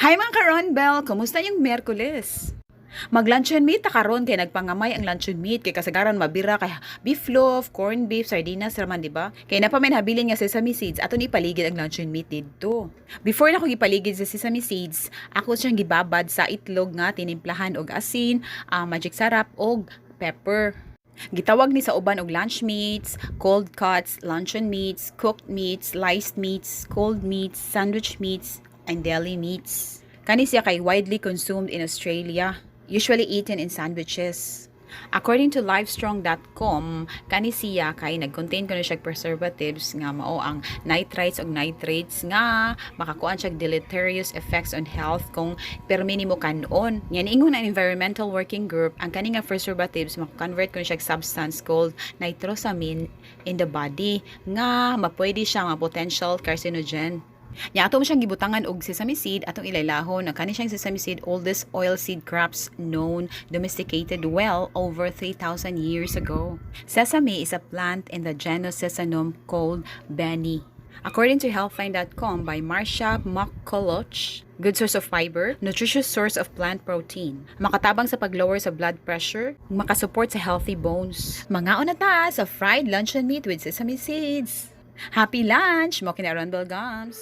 Hi mga ka-Ronbel! Kumusta yung Miyerkules? Mag-luncheon meat ta karon kay nagpangamay ang luncheon meat kay kasagaran mabira kay beefloaf, corned beef, sardinas raman di ba? Kay na pa may nabilin nga sesame seeds aton ipaligid ang luncheon meat didto. Before na ko gipaligid sa sesame seeds, ako siyang gibabad sa itlog nga tinimplahan og asin, magic sarap og pepper. Gitawag ni sa uban og lunch meats, cold cuts, luncheon meats, cooked meats, sliced meats, cold meats, sandwich meats, and deli meats. Kani siya kay widely consumed in Australia, usually eaten in sandwiches. According to livestrong.com, kani siya kay nag-contain kuno siya preservatives nga mao ang nitrites ug nitrates nga makakuan siya deleterious effects on health kung permi nimo kanon. Yan ingon ang Environmental Working Group, ang kani nga preservatives mako-convert kuno siya substance called nitrosamine in the body nga mapwede siya nga potential carcinogen. Nya ato mo siyang gibutangan og sesame seed atong ilaylahon na kani siyang sesame seed oldest oilseed crops known, domesticated well over 3,000 years ago. Sesame is a plant in the genus Sesamum called Benny. According to healthline.com by Marcia McCulloch, good source of fiber, nutritious source of plant protein, makatabang sa paglower sa blood pressure, makasupport sa healthy bones. Mangaon na ta sa fried luncheon meat with sesame seeds. Happy lunch! Mo kina Ronbel Gums!